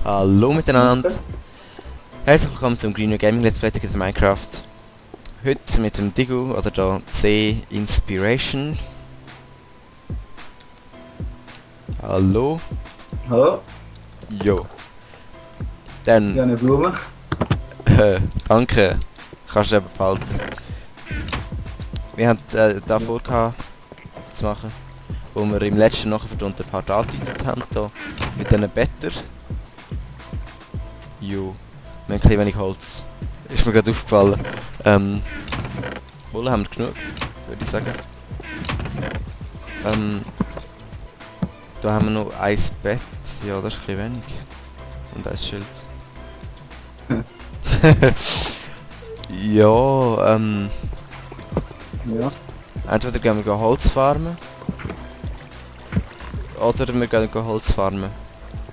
Hallo miteinander. Herzlich willkommen zum Green Gaming Let's Play für Minecraft. Heute mit dem Digu oder da C Inspiration. Hallo. Hallo? Jo. Dann. Ja, eine Blume. Danke. Kannst du eben behalten. Wir haben da vorgehabt zu machen, wo wir im letzten nachher ein paar angedeutet haben, da mit diesen Better. Jo. Wir haben ein bisschen wenig Holz. Ist mir gerade aufgefallen. Wohl haben wir genug, würde ich sagen. Da haben wir noch ein Bett. Ja, das ist ein bisschen wenig. Und ein Schild. Ja, Ja. entweder gehen wir Holz farmen. Oder wir gehen Holz farmen.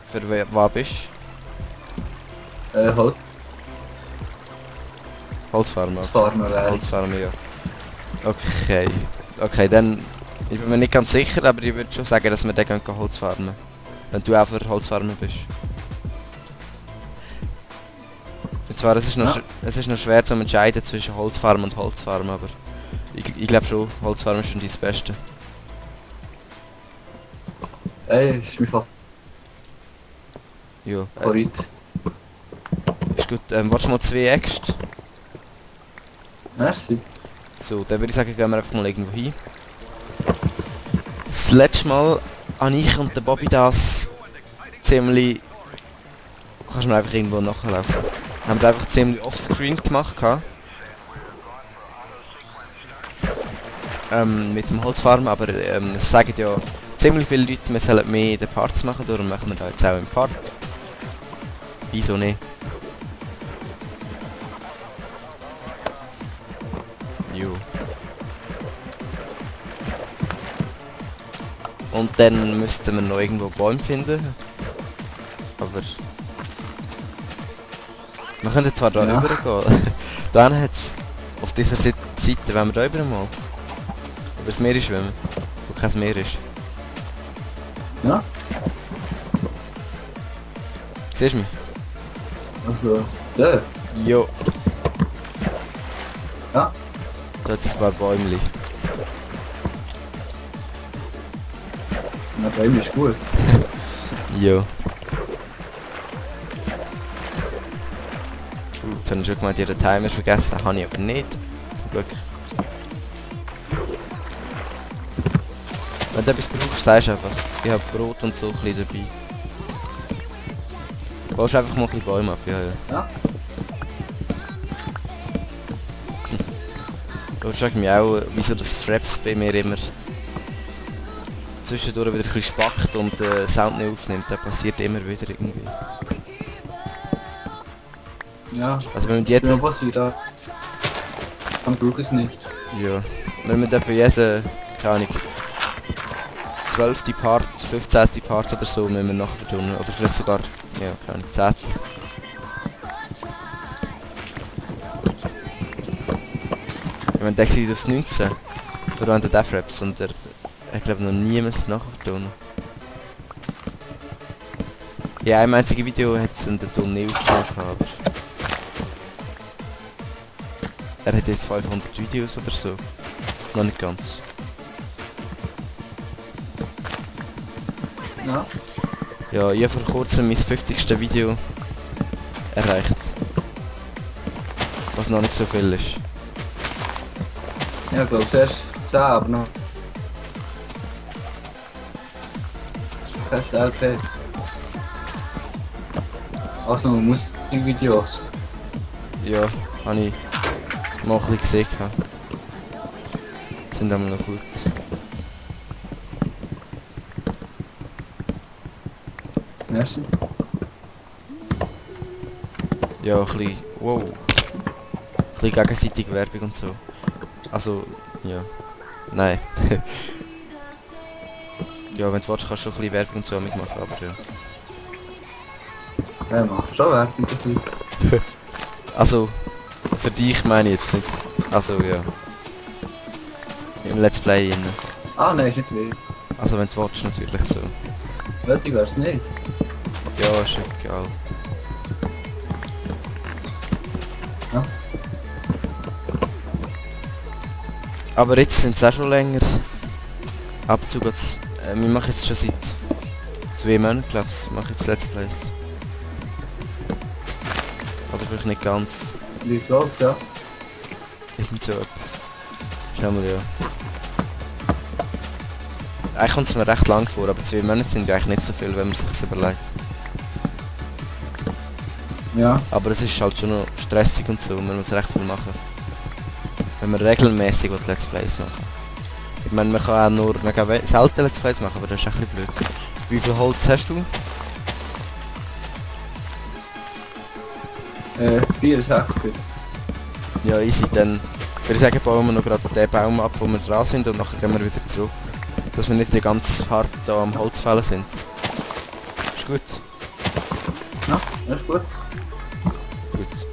Für was bist Halt, du? Holz farmen, okay. Farmer wäre. Holz farmen, ja. Okay. Okay, dann... Ich bin mir nicht ganz sicher, aber ich würde schon sagen, dass wir dann gehen Holz farmen. Wenn du auch für Holz farmen bist. Und zwar, es ist noch schwer zu entscheiden zwischen Holzfarmen und Holzfarmen, aber... Ich glaube schon, Holzfarmen ist schon das Beste. Ey, ist mein Ja. Favorit. Ist gut. Willst du mal 2 Äxte? Merci. So, dann würde ich sagen, gehen wir einfach mal irgendwo hin. Das letzte Mal habe ich und der Bobby das ziemlich... Kannst du mir einfach irgendwo nachlaufen. Haben wir einfach ziemlich offscreen gemacht. Mit dem Holzfarm, aber es sagen ja ziemlich viele Leute, wir sollen mehr in den Parts machen, darum machen wir da jetzt auch im Part. Wieso nicht? Jo. Und dann müssten wir noch irgendwo Bäume finden. Aber... Wir können zwar da rübergehen. Da hat es auf dieser Seite, wenn wir da rüber mal über das Meer schwimmen, wo kein Meer ist. Ja? Siehst du mich? Also, so. Jo. Ja? Da hat es ein paar Bäumchen. Na, bei ihm ist gut. Jo. Jetzt habe ich schon gemeint, ich habe den Timer vergessen, habe ich aber nicht. Zum Glück. Wenn du etwas brauchst, sagst du einfach. Ich habe Brot und so ein bisschen dabei. Du baust einfach mal ein bisschen Bäume ab, ja. Ja? Du fragst mich auch, wieso das Fraps bei mir immer zwischendurch wieder ein bisschen spackt und Sound nicht aufnimmt. Das passiert immer wieder irgendwie. Ja. Also wenn wir jeden... passiert, ja. Dann brauche ich es nicht. Ja. Wenn wir etwa jeden, keine Ahnung, 12. Part, 15. Part oder so müssen wir nachher tun. Oder vielleicht sogar, ja, keine Ahnung, 10. Ich meine, der sieht aus 19. Verwendet auch Fraps und ich glaube noch nie müssen nachher tun. Ja, ein einziges Video hat es in der Ton nie aufgenommen, aber... Er hat jetzt 500 Videos oder so. Noch nicht ganz. Ja? Ja, ich habe vor kurzem mein 50. Video erreicht. Was noch nicht so viel ist. Ja, ich glaube, zuerst 10, aber noch. Kein LP. Also, Musikvideos. Ja, habe ich mal ein bisschen gesehen. Sind aber noch gut. Merci. Ja, ein bisschen... Wow. Ein bisschen gegenseitige Werbung und so. Also, ja. Nein. Ja, wenn du willst, kannst du schon ein bisschen Werbung und so mitmachen, aber ja. Ja, mach schon Werbung dafür. Also, für dich meine ich jetzt nicht. Also, ja. Im Let's Play rein. Ah, nein, ist nicht weh. Also, wenn du willst, natürlich so. Nötig wär's nicht. Ja, ist egal. Ja. Aber jetzt sind es auch schon länger. Ab und zu geht's. Wir machen jetzt schon seit 2 Monaten, glaube ich, mache jetzt Let's Plays. Oder vielleicht nicht ganz. Wie glaubst ja? Irgend so etwas. Schau mal, ja. Eigentlich kommt es mir recht lang vor, aber 2 Monate sind ja eigentlich nicht so viel, wenn man sich das überlegt. Ja. Aber es ist halt schon noch stressig und so, man muss recht viel machen. Wenn man regelmäßig Let's Plays machen. Ich meine, man kann auch nur mega selten Let's Plays machen, aber das ist ein bisschen blöd. Wie viel Holz hast du? 64. Ja, easy, dann würde ich sagen, bauen wir noch gerade den Baum ab, wo wir dran sind und nachher gehen wir wieder zurück. Dass wir nicht die ganze hart da am Holzfällen sind. Ist gut? Ja, das ist gut. Gut.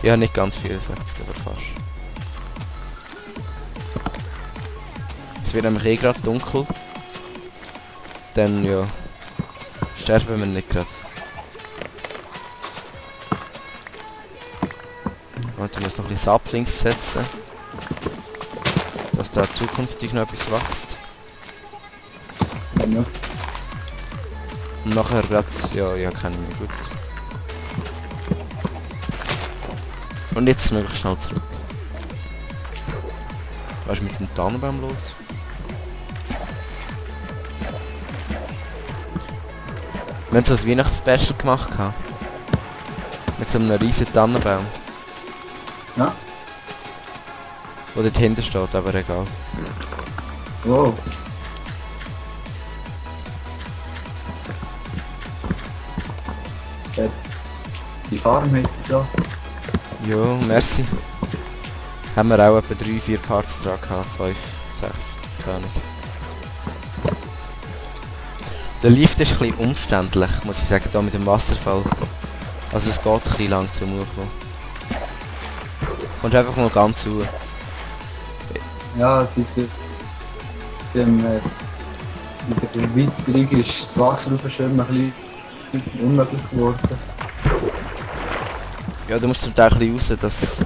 Ich habe nicht ganz 64, aber fast. Es wird nämlich eh gerade dunkel. Dann ja, sterben wir nicht gerade. Und ich muss noch ein bisschen Saplings setzen. Dass da zukünftig noch etwas wächst. Ja. Und nachher gerade, ja, kenne ich mich gut. Und jetzt möglichst schnell zurück. Was ist mit dem Tannenbaum los? Wir haben so ein Weihnachtsspecial gemacht. Mit so einem riesen Tannenbaum. Ja. Wo dort hinten steht, aber egal. Wow. Die Farm hätte ich da. Ja, merci. Haben wir auch etwa 3-4 Parts dran gehabt, 5, 6, keine Ahnung. Der Lift ist ein bisschen umständlich, muss ich sagen, hier mit dem Wasserfall. Also es geht ein bisschen lang zum Hochkommen. Kommst einfach mal ganz zu. Ja, mit der Erweiterung ist das Wasser aufschwimmen ein bisschen unmöglich geworden. Ja, du musst zum Teil ein bisschen raus,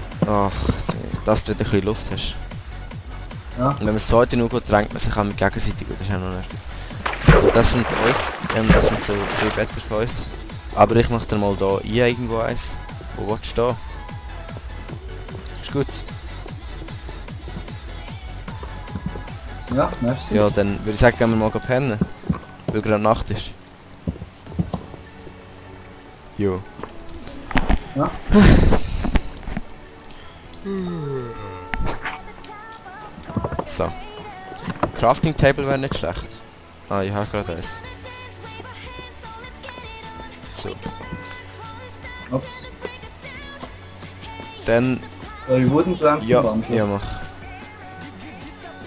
dass du wieder ein bisschen Luft hast. Ja. Und wenn man das zweite nur gut drängt, man sich auch mit gegenseitig gut, das ist auch noch nervig. So, das sind uns, das sind so 2 Betten von uns. Aber ich mache dann mal da irgendwo eins. Wo willst du da? Ist gut. Ja, merci. Ja, dann würde ich sagen, gehen wir mal pennen. Weil gerade Nacht ist. Jo. Ja. So. Crafting Table wäre nicht schlecht. Ah, ich habe gerade eins. So. Ups. Dann. Soll ich Wooden-Pflanzen Ja, wandeln? ja, mach.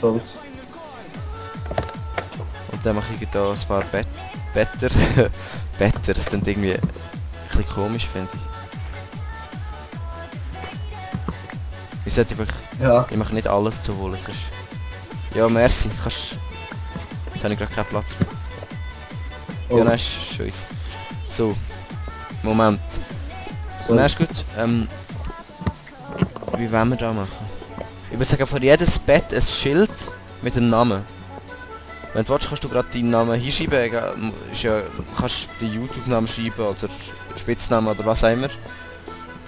So. Und dann mache ich da ein paar Better. Better, das klingt irgendwie ein bisschen komisch, finde ich. Ich sollte einfach. Ja. Ich mache nicht alles zu holen, sonst. Ja, merci. Kannst. Jetzt habe ich gerade keinen Platz mehr. Oh. Ja, nein, ist schon easy. So. Moment. So. Nein, ist gut. Wie wollen wir da machen? Ich würde sagen, vor jedes Bett ein Schild mit dem Namen. Wenn du willst, kannst du gerade deinen Namen hinschreiben. Ist ja, kannst den YouTube-Namen schreiben oder Spitznamen oder was auch immer.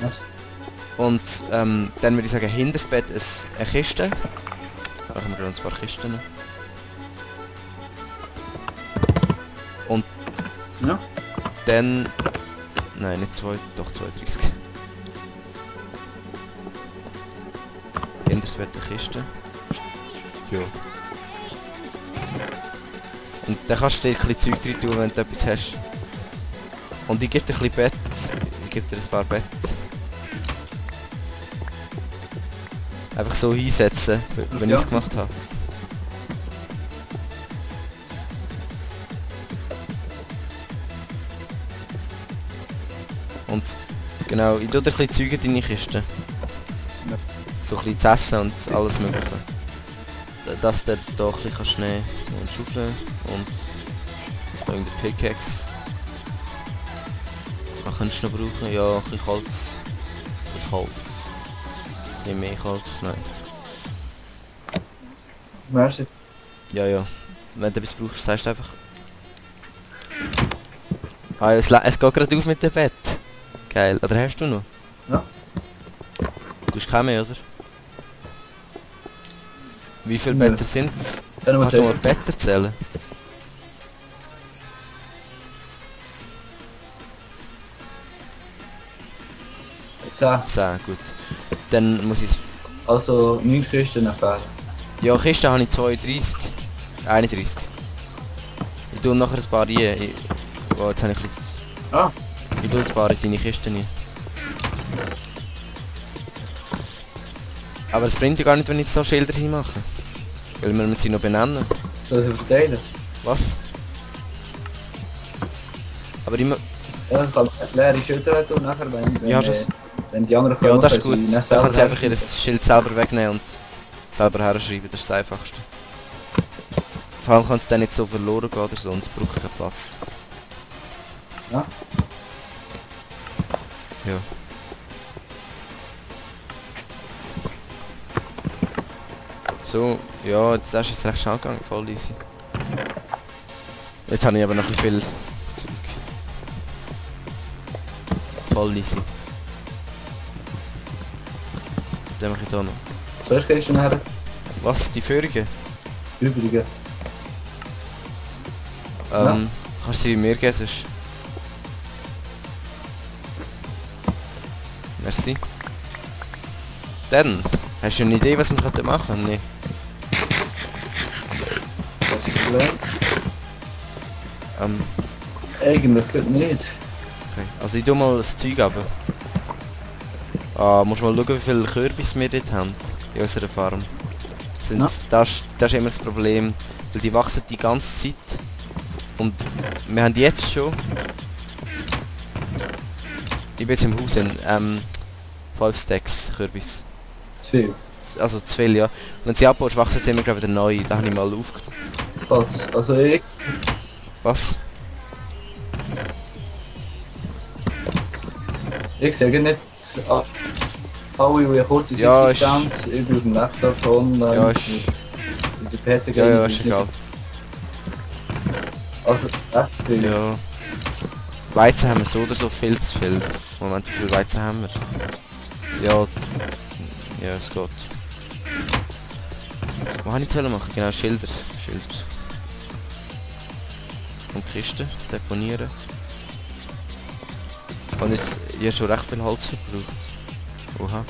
Was? Und dann würde ich sagen, hinter das Bett eine Kiste. Machen wir uns ein paar Kisten. Und Ja. dann... Nein, nicht 2, doch 32. Hinter das Bett eine Kiste. Ja. Und dann kannst du dir ein bisschen Zeug rein tun, wenn du etwas hast. Und ich gebe dir ein bisschen Bett. Ich gebe dir ein paar Bett. Einfach so hinsetzen, wenn ich es gemacht habe. Und genau, ich tue dir ein bisschen Zeug in deine Kiste. So ein bisschen zu essen und alles mögliche. Dass du da ein bisschen kannst nehmen und schaufeln und da in der Pickaxe. Was könntest du noch brauchen? Ja, ein bisschen Holz. Ein bisschen Holz. Ein bisschen mehr Holz, nein. Merci. Ja, ja. Wenn du etwas brauchst, sagst du einfach. Ah, ja, es geht gerade auf mit dem Bett. Geil. Oder hast du noch? Ja. Du hast keine mehr, oder? Wie viele Nö. Better sind es? Dann Kannst du mal Better zählen? Ja, 10, gut. Dann muss ich... also 9 Kisten nachher. Ja, Kisten habe ich 32. 31. Ich tue nachher ein paar rein. Oh, jetzt habe ich ein bisschen... Ah, Ich tue ein paar in deine Kiste rein. Aber es bringt ja gar nicht, wenn ich jetzt so Schilder hinmache. Weil wir müssen sie noch benennen. soll ich verteilen? Was? Aber immer... Ja, ich kann leere Schilder tun nachher, wenn, Ja, wenn die anderen kommen. Ja, das ist können gut. sie Dann selber kann sie einfach ihr herschreiben. Schild selber wegnehmen und selber herschreiben. Das ist das Einfachste. Vor allem kann es dann nicht so verloren gehen oder so und es braucht keinen Platz. Ja. Ja. So, ja, jetzt ist es recht schnell gegangen, voll easy. Jetzt habe ich aber noch ein bisschen viel Zeug. Voll easy. Dann mache ich da noch. Soll ich Kisten nachher? Was? Die Führungen? Übrige. Kannst du sie mir geben, sonst? Merci. Dann, hast du eine Idee, was wir machen könnten? Nee. Das ist das Problem. Ähm, Eigentlich geht nicht. okay. Also ich tue mal das Zeug ab. Ah, musst mal schauen, wie viele Kürbis wir dort haben. In unserer Farm. Sind, Ja. das ist immer das Problem. Weil die wachsen die ganze Zeit. Und wir haben jetzt schon... Ich bin jetzt im Haus in 5 Stacks Kürbis. Zu viel. Also zu viel, ja. Und wenn sie abbaust, wachsen sie immer gleich wieder neu. Da habe ich mal aufgenommen. Was? Also ich... Was? Ich sage nicht... Alle, die kurz in Ja, Sicht sind, ich bin auf dem Laptop online. Ja, ist... Mit der PC Ja, ja, ist egal. Also, echt viel. Ja. Weizen haben wir so oder so viel zu viel. Moment, wie viel Weizen haben wir? Ja. Ja, es geht. Was habe ich zu machen? Genau, Schilder. Schilder. Und Kisten deponieren. Und jetzt hier schon recht viel Holz verbraucht. Oha.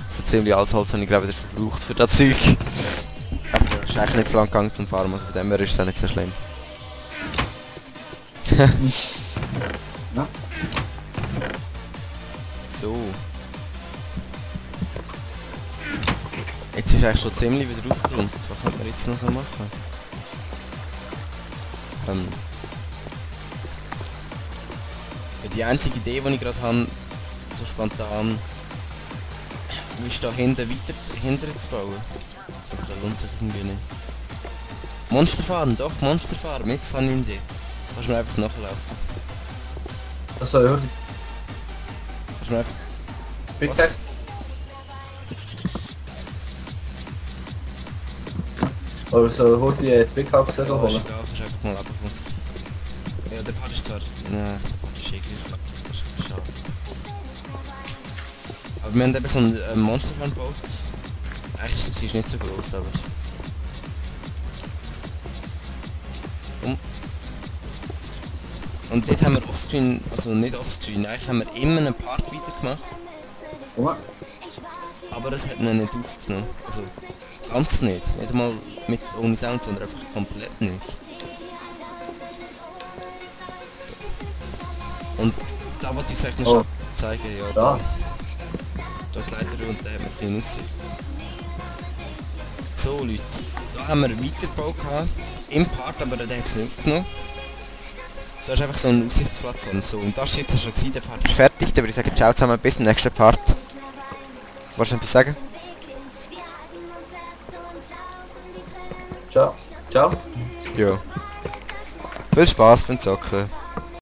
So ziemlich alles Holz habe ich gerade wieder verbraucht für das Zeug. Aber es ist eigentlich nicht so lang gegangen zum Farmen, also von dem her ist es auch nicht so schlimm. Ja. So. Jetzt ist eigentlich schon ziemlich wieder aufgeräumt. Was könnte man jetzt noch so machen? Ja, die einzige Idee, die ich gerade habe, so spontan, ist da hinten weiter hinter zu bauen. Aber das lohnt sich irgendwie nicht. Monsterfarm, doch, Monsterfarm, jetzt habe ich eine Idee. Kannst du mir einfach nachlaufen. Also, ja, die Kannst du mir einfach... Pickaxe. Oder so, hol die Pickaxe Ja, ist holen. egal, kannst einfach mal abkommen. Ja, der Part ist zwar... Nein, der Part ist irgendwie... Das ist schade. Aber wir haben eben so einen Monsterfarm gebaut. Eigentlich ist sie nicht so groß, aber... Und dort haben wir offscreen, also nicht offscreen, eigentlich haben wir immer einen Part weitergemacht. Guck Aber es hat ihn nicht aufgenommen. Also ganz nicht. Nicht einmal mit ohne Sound, sondern einfach komplett nicht. Und da wollte ich euch noch Oh. zeigen, ja. Da. Da die Leiter und da hat man ein bisschen Aussicht. So Leute, da haben wir weitergebaut gehabt, im Part, aber der hat es nicht aufgenommen. Da ist einfach so eine Aussichtsplattform. So, und das ist jetzt schon gewesen, der Part ist fertig. Dann würde ich sagen, ciao zusammen, bis zum nächsten Part. Wolltest du etwas sagen? Ciao. Ciao. Ja. Viel Spaß beim Zocken.